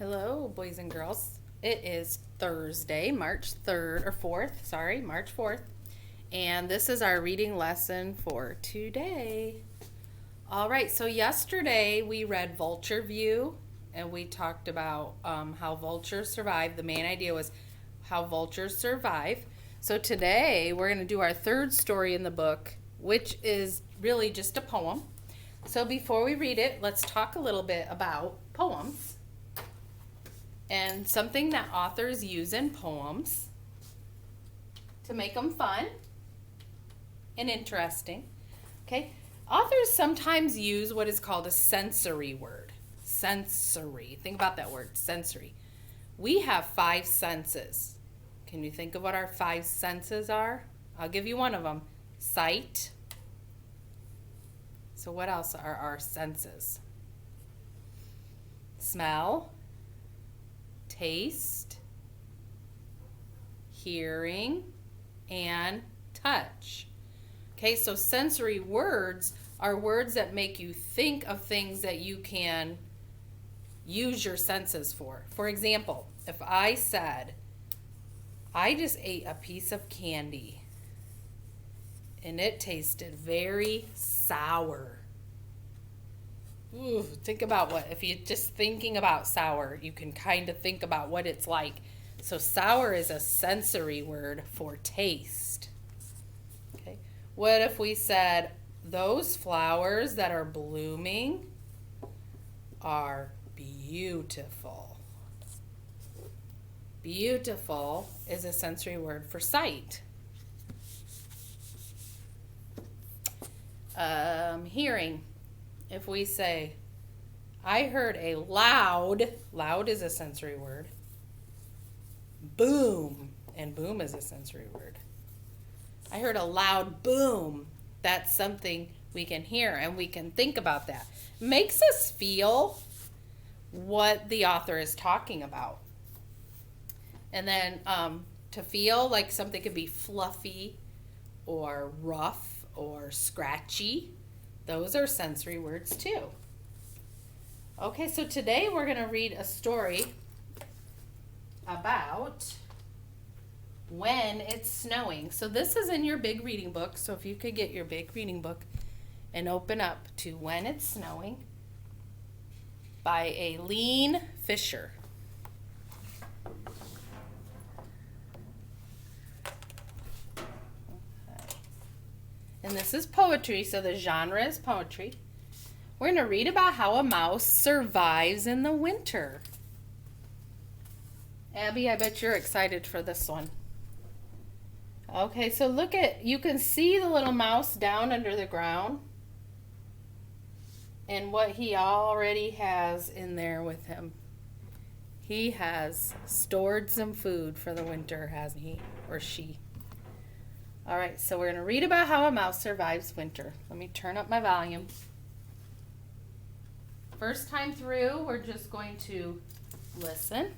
Hello, boys and girls. It is Thursday, March 3rd or 4th, sorry, March 4th. And this is our reading lesson for today. All right, so yesterday we read Vulture View and we talked about how vultures survive. The main idea was how vultures survive. So today we're going to do our third story in the book, which is really just a poem. So before we read it, let's talk a little bit about poems and something that authors use in poems to make them fun and interesting. Okay, authors sometimes use what is called a sensory word. Sensory. Think about that word, sensory. We have 5 senses. Can you think of what our 5 senses are? I'll give you one of them. Sight. So what else are our senses? Smell, taste, hearing, and touch. Okay, so sensory words are words that make you think of things that you can use your senses for. For example, if I said, I just ate a piece of candy and it tasted very sour. Ooh, think about if you're just thinking about sour, you can kind of think about what it's like. So sour is a sensory word for taste. Okay. What if we said, those flowers that are blooming are beautiful. Beautiful is a sensory word for sight. Hearing. If we say, I heard a loud is a sensory word, boom, and boom is a sensory word. I heard a loud boom. That's something we can hear and we can think about that. Makes us feel what the author is talking about. And then to feel like something could be fluffy or rough or scratchy. Those are sensory words too. Okay, so today we're going to read a story about when it's snowing. So this is in your big reading book. So if you could get your big reading book and open up to When It's Snowing by Aileen Fisher. And this is poetry, so the genre is poetry. We're going to read about how a mouse survives in the winter. Abby, I bet you're excited for this one. Okay, so you can see the little mouse down under the ground and what he already has in there with him. He has stored some food for the winter, hasn't he? Or she? All right, so we're going to read about how a mouse survives winter. Let me turn up my volume. First time through, we're just going to listen.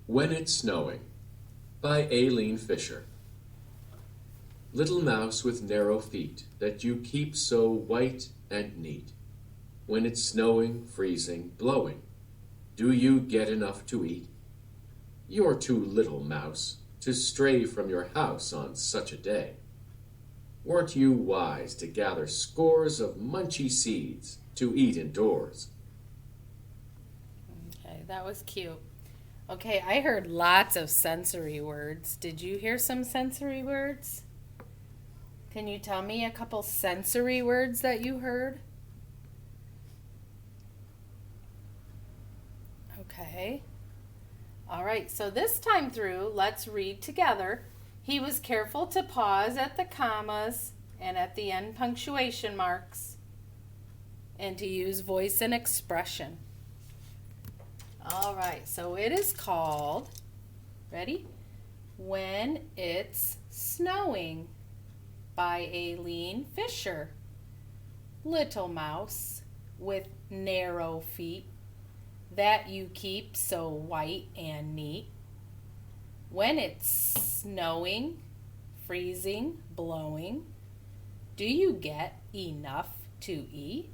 When It's Snowing by Aileen Fisher. Little mouse with narrow feet that you keep so white and neat. When it's snowing, freezing, blowing, do you get enough to eat? You're too little, mouse, to stray from your house on such a day. Weren't you wise to gather scores of munchy seeds to eat indoors? Okay, that was cute. Okay, I heard lots of sensory words. Did you hear some sensory words? Can you tell me a couple sensory words that you heard? Okay. All right, so this time through, let's read together. He was careful to pause at the commas and at the end punctuation marks and to use voice and expression. All right, so it is called, ready? When It's Snowing by Aileen Fisher. Little mouse with narrow feet that you keep so white and neat. When it's snowing, freezing, blowing, do you get enough to eat?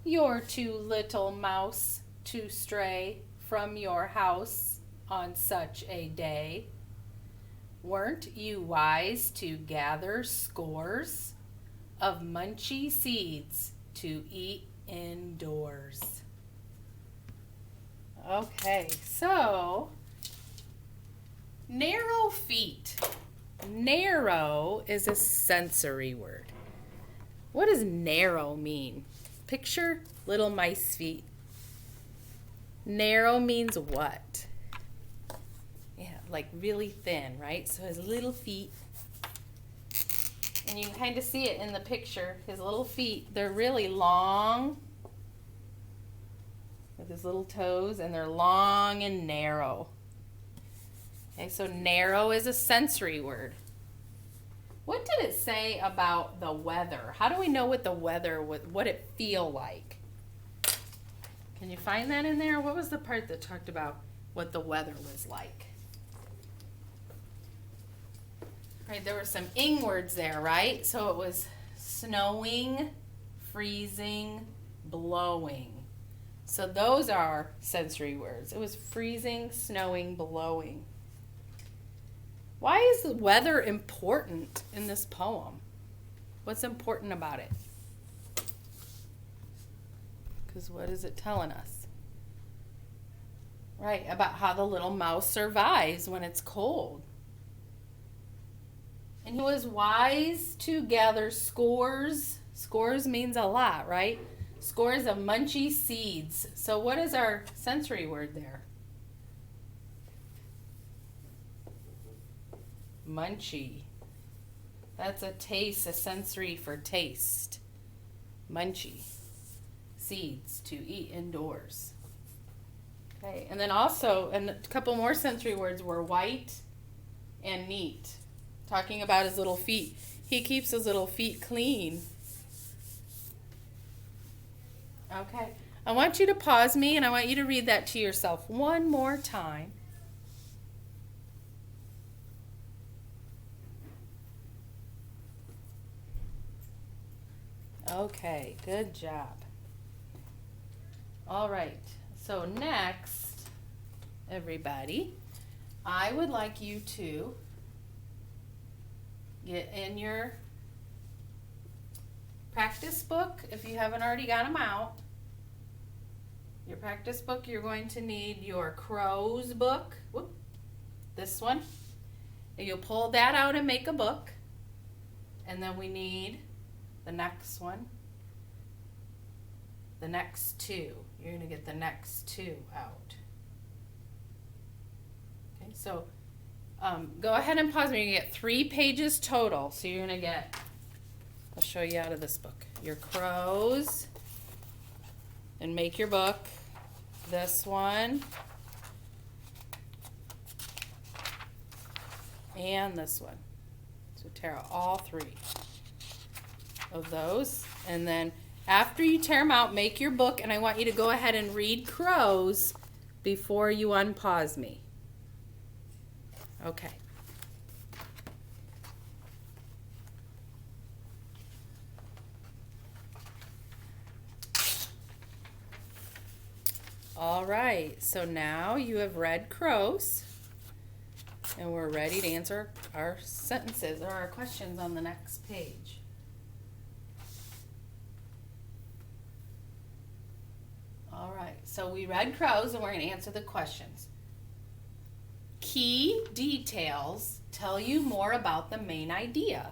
You're too little mouse to stray from your house on such a day. Weren't you wise to gather scores of munchy seeds to eat indoors? Okay, so narrow feet. Narrow is a sensory word. What does narrow mean? Picture little mice feet. Narrow means what? Yeah, like really thin, right? So his little feet, and you can kind of see it in the picture, his little feet, they're really long with his little toes, and they're long and narrow. Okay, so narrow is a sensory word. What did it say about the weather? How do we know what the weather, what it feel like? Can you find that in there? What was the part that talked about what the weather was like? Right, there were some ing words there, right? So it was snowing, freezing, blowing. So those are sensory words. It was freezing, snowing, blowing. Why is the weather important in this poem? What's important about it? Because what is it telling us? Right, about how the little mouse survives when it's cold. And he was wise to gather scores. Scores means a lot, right? Scores of munchy seeds. So what is our sensory word there? Munchy. That's a taste, a sensory for taste. Munchy. Seeds to eat indoors. Okay, and then also, and a couple more sensory words were white and neat. Talking about his little feet. He keeps his little feet clean. Okay, I want you to pause me and I want you to read that to yourself one more time. Okay, good job. All right, so next, everybody, I would like you to get in your practice book, if you haven't already got them out. Your practice book, you're going to need your Crows book. Whoop, this one. And you'll pull that out and make a book. And then we need the next one. The next two. You're going to get the next two out. Okay, so go ahead and pause me. You're going to get 3 pages total. So you're going to get, I'll show you out of this book, your Crows, and make your book. This one, and this one. So tear out all 3 of those, and then after you tear them out, make your book, and I want you to go ahead and read Crows before you unpause me. Okay. All right, so now you have read Crows, and we're ready to answer our sentences or our questions on the next page. All right, so we read Crows, and we're going to answer the questions. Key details tell you more about the main idea.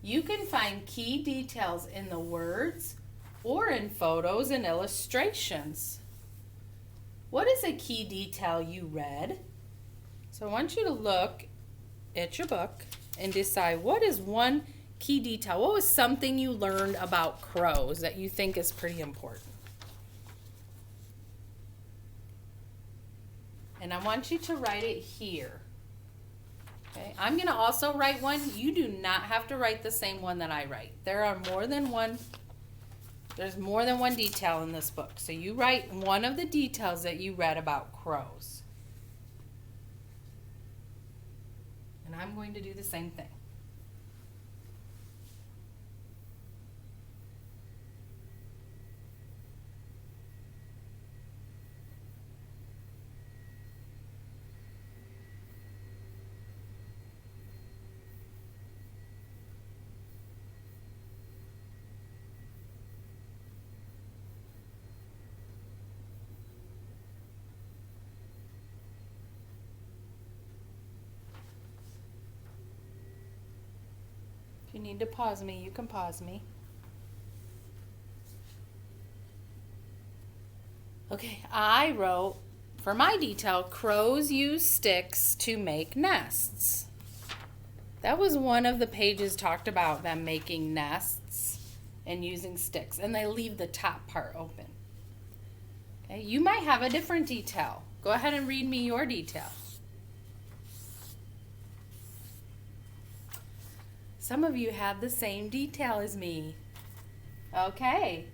You can find key details in the words or in photos and illustrations. What is a key detail you read? So I want you to look at your book and decide what is one key detail. What was something you learned about crows that you think is pretty important? And I want you to write it here. Okay, I'm going to also write one. You do not have to write the same one that I write. There are more than one. There's more than one detail in this book. So you write one of the details that you read about crows. And I'm going to do the same thing. you need to pause me, you can pause me. Okay, I wrote, for my detail, crows use sticks to make nests. That was one of the pages talked about them making nests and using sticks, and they leave the top part open. Okay, you might have a different detail. Go ahead and read me your detail. Some of you have the same detail as me. Okay,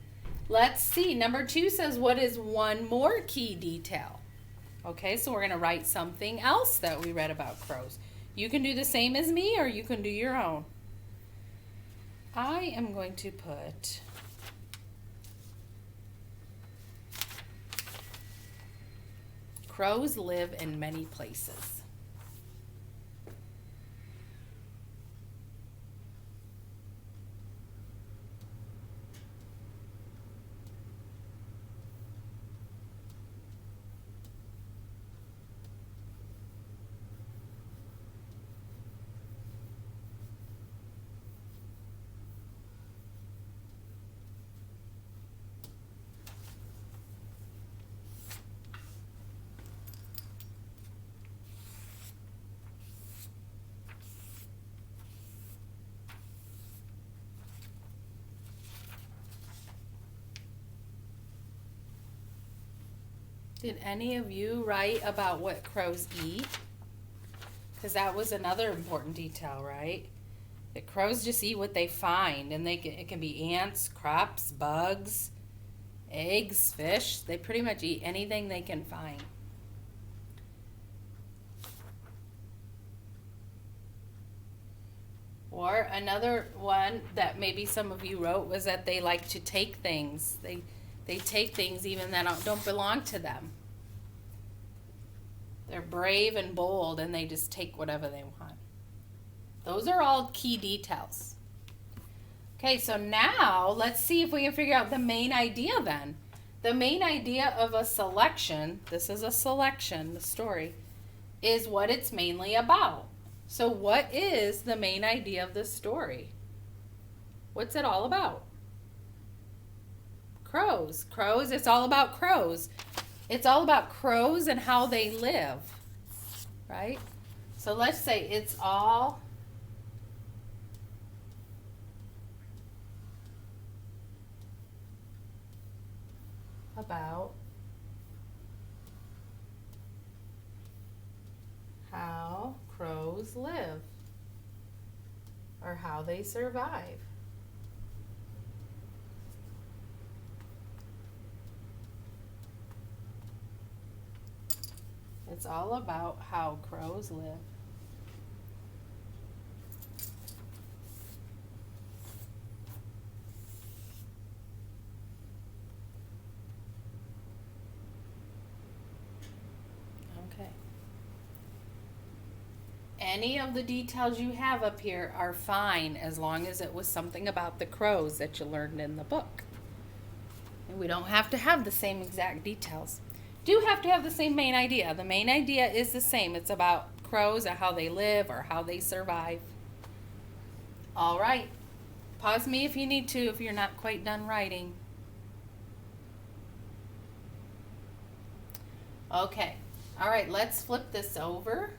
let's see. Number 2 says, what is one more key detail? Okay, so we're going to write something else that we read about crows. You can do the same as me, or you can do your own. I am going to put crows live in many places. Did any of you write about what crows eat? Because that was another important detail, right? That crows just eat what they find, and it can be ants, crops, bugs, eggs, fish. They pretty much eat anything they can find. Or another one that maybe some of you wrote was that they like to take things. They take things even that don't belong to them. They're brave and bold, and they just take whatever they want. Those are all key details. Okay, so now let's see if we can figure out the main idea then. The main idea of a selection, this is a selection, the story, is what it's mainly about. So what is the main idea of this story? What's it all about? Crows. Crows, it's all about crows. It's all about crows and how they live, right? So let's say it's all about how crows live or how they survive. It's all about how crows live. Okay. Any of the details you have up here are fine as long as it was something about the crows that you learned in the book. And we don't have to have the same exact details. Do have to have the same main idea. The main idea is the same. It's about crows and how they live or how they survive. All right. Pause me if you need to, if you're not quite done writing. Okay. All right, let's flip this over.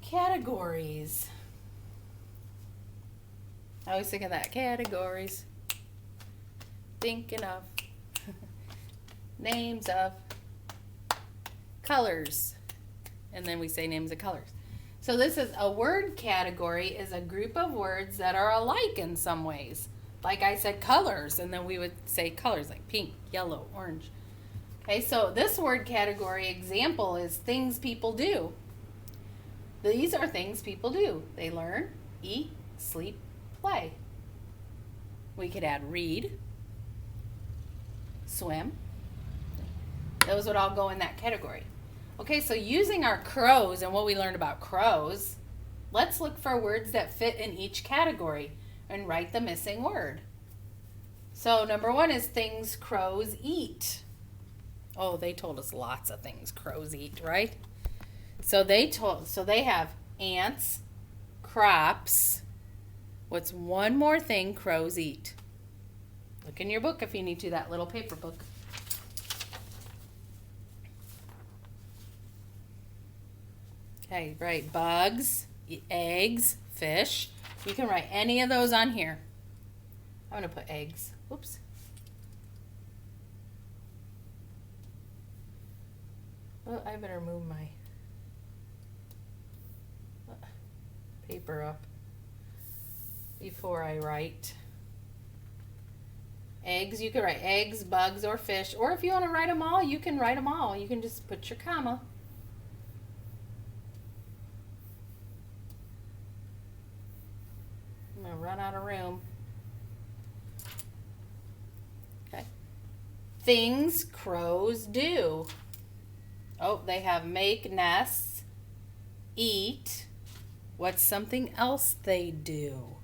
Categories. I always think of that. Categories. Thinking of. Names of. Colors. And then we say names of colors. So this is a word category is a group of words that are alike in some ways. Like I said, colors. And then we would say colors like pink, yellow, orange. Okay, so this word category example is things people do. These are things people do. They learn, eat, sleep, play. We could add read, swim. Those would all go in that category. Okay, so using our crows and what we learned about crows, let's look for words that fit in each category and write the missing word. So number 1 is things crows eat. Oh, they told us lots of things crows eat, right? So they have ants, crops. What's one more thing crows eat? Look in your book if you need to, that little paper book. Okay, right. Bugs, eggs, fish. You can write any of those on here. I'm going to put eggs. Oops. Well, I better move my paper up before I write. Eggs, you can write eggs, bugs, or fish. Or if you want to write them all, you can write them all. You can just put your comma. I'm going to run out of room. Okay. Things crows do. Oh, they have make nests, eat. What's something else they do?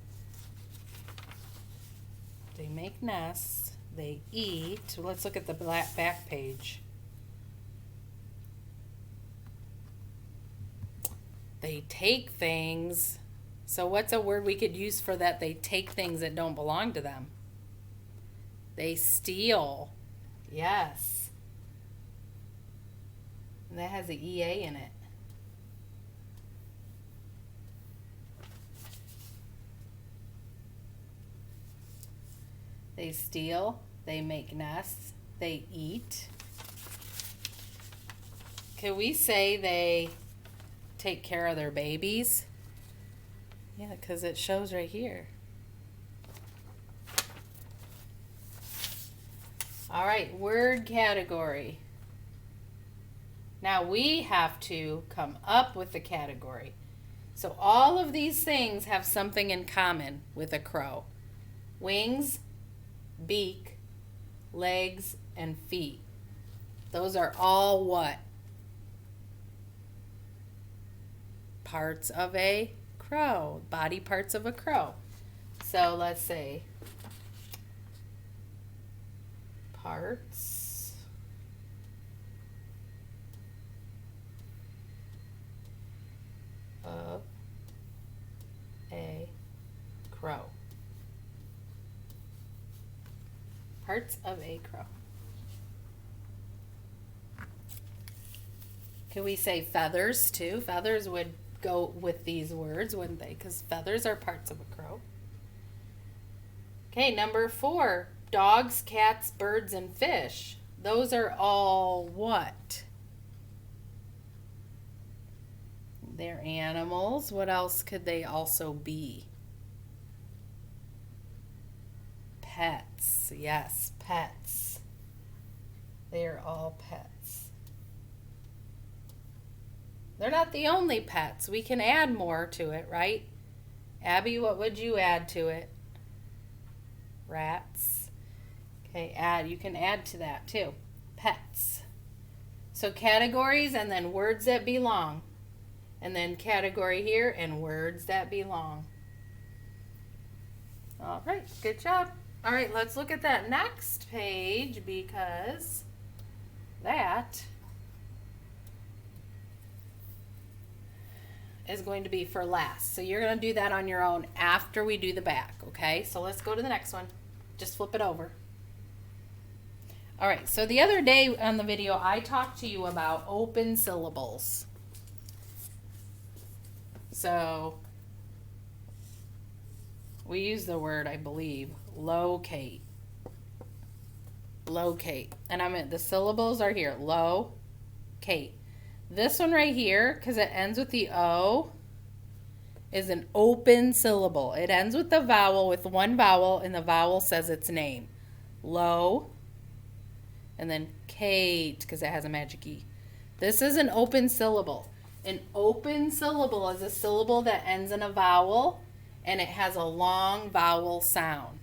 They make nests, they eat. Let's look at the back page. They take things. So what's a word we could use for that? They take things that don't belong to them. They steal. Yes. And that has an EA in it. They steal, they make nests, they eat. Can we say they take care of their babies? Yeah, because it shows right here. All right, word category. Now we have to come up with the category. So all of these things have something in common with a crow. Wings, beak, legs, and feet. Those are all what? Parts of a crow. Body parts of a crow. So let's say parts of a crow. Parts of a crow. Can we say feathers too? Feathers would go with these words, wouldn't they? Because feathers are parts of a crow. Okay, number 4. Dogs, cats, birds, and fish. Those are all what? They're animals. What else could they also be? Pets. Yes, pets. They are all pets. They're not the only pets. We can add more to it, right? Abby, what would you add to it? Rats. Okay, you can add to that too. Pets. So categories and then words that belong. And then category here and words that belong. All right, good job. All right, let's look at that next page because that is going to be for last. So you're going to do that on your own after we do the back, okay? So let's go to the next one. Just flip it over. All right, so the other day on the video, I talked to you about open syllables. So we use the word, I believe, locate. Locate. And the syllables are here. Locate. This one right here, because it ends with the O, is an open syllable. It ends with the vowel, with one vowel, and the vowel says its name. Low, and then Kate, because it has a magic E. This is an open syllable. An open syllable is a syllable that ends in a vowel, and it has a long vowel sound.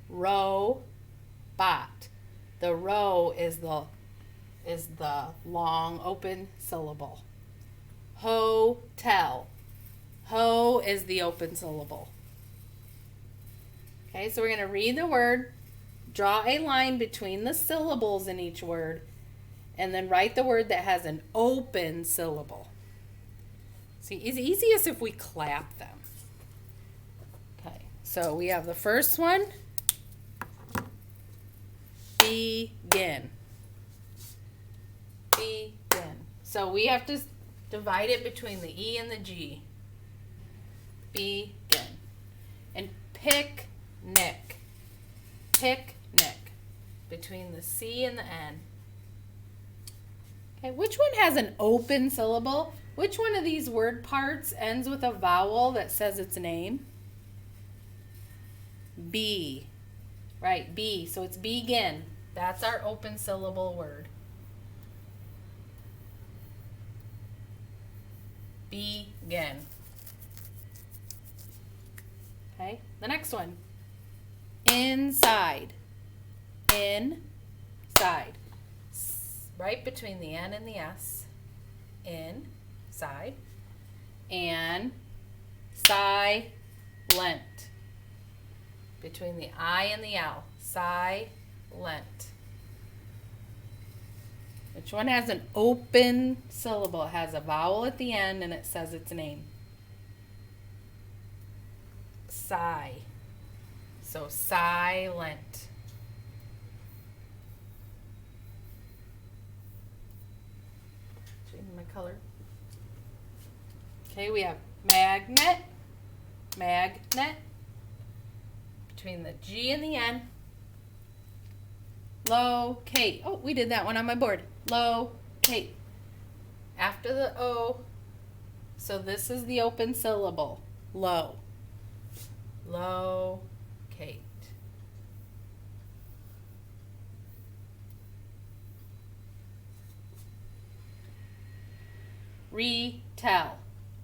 Robot. The ro is the long open syllable. Hotel. Ho is the open syllable. Okay, so we're going to read the word, draw a line between the syllables in each word, and then write the word that has an open syllable. See, it's easiest if we clap them. Okay, so we have the first one. Begin. Begin. So we have to divide it between the E and the G. Begin. And picnic. Picnic. Between the C and the N. Okay, which one has an open syllable? Which one of these word parts ends with a vowel that says its name? B. Right, B. So it's begin. That's our open syllable word. Begin. Okay, the next one. Inside. Inside. Right between the N and the S. Inside. And silent. Between the I and the L. Silent. Which one has an open syllable? It has a vowel at the end and it says its name. Sigh. So silent. Changing my color. Okay, we have magnet. Magnet. Between the G and the N. Locate. Oh, we did that one on my board. Locate. After the O. So this is the open syllable. Low. Locate. Retell.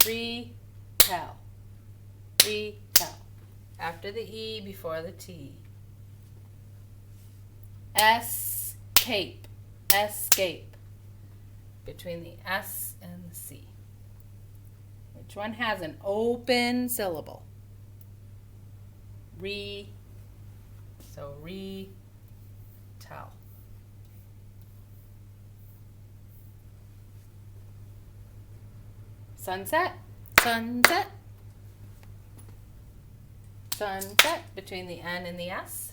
Retell. Retell. After the E, before the T. Escape. Escape. Between the S and the C. Which one has an open syllable? So retell. Sunset. Sunset. Sunset. Between the N and the S.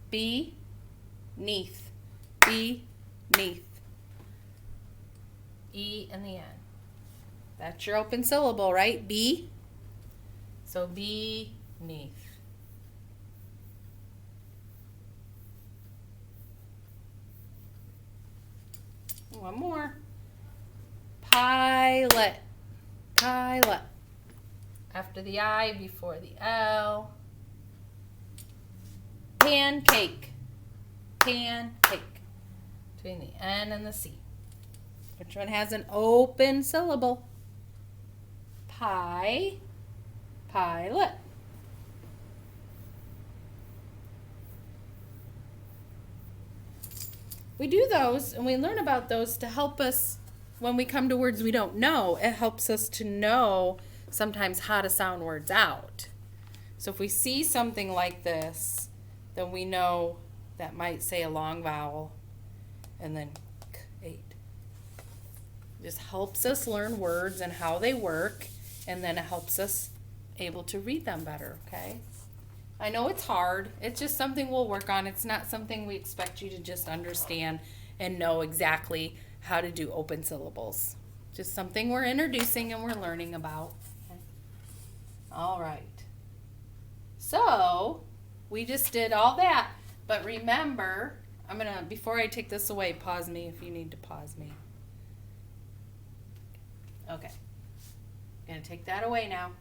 Beneath. Beneath. E and the N. That's your open syllable, right? B. So beneath. One more. Pilot. Pilot. After the I, before the L. Pancake. Pancake. Between the N and the C. Which one has an open syllable? Pilot. We do those and we learn about those to help us when we come to words we don't know. It helps us to know sometimes how to sound words out. So if we see something like this, then we know that might say a long vowel and then k8. Just helps us learn words and how they work, and then it helps us able to read them better, okay? I know it's hard. It's just something we'll work on. It's not something we expect you to just understand and know exactly how to do open syllables. Just something we're introducing and we're learning about. Okay. All right. So, we just did all that. But remember, I'm going to, before I take this away, pause me if you need to pause me. Okay. I'm going to take that away now.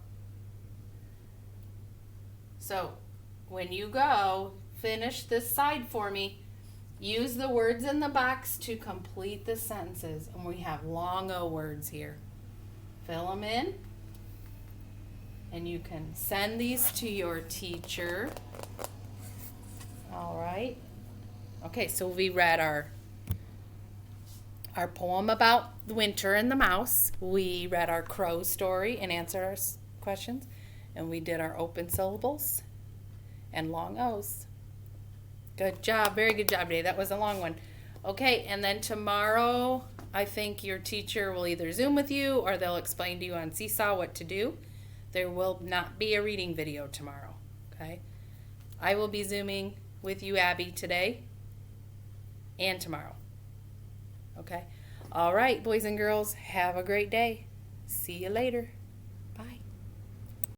So, when you go, finish this side for me. Use the words in the box to complete the sentences. And we have long O words here. Fill them in. And you can send these to your teacher. All right. Okay, so we read our poem about the winter and the mouse. We read our crow story and answered our questions. And we did our open syllables and long O's. Good job. Very good job today. That was a long one. Okay, and then tomorrow, I think your teacher will either Zoom with you or they'll explain to you on Seesaw what to do. There will not be a reading video tomorrow, okay? I will be Zooming with you, Abby, today and tomorrow. Okay? All right, boys and girls, have a great day. See you later.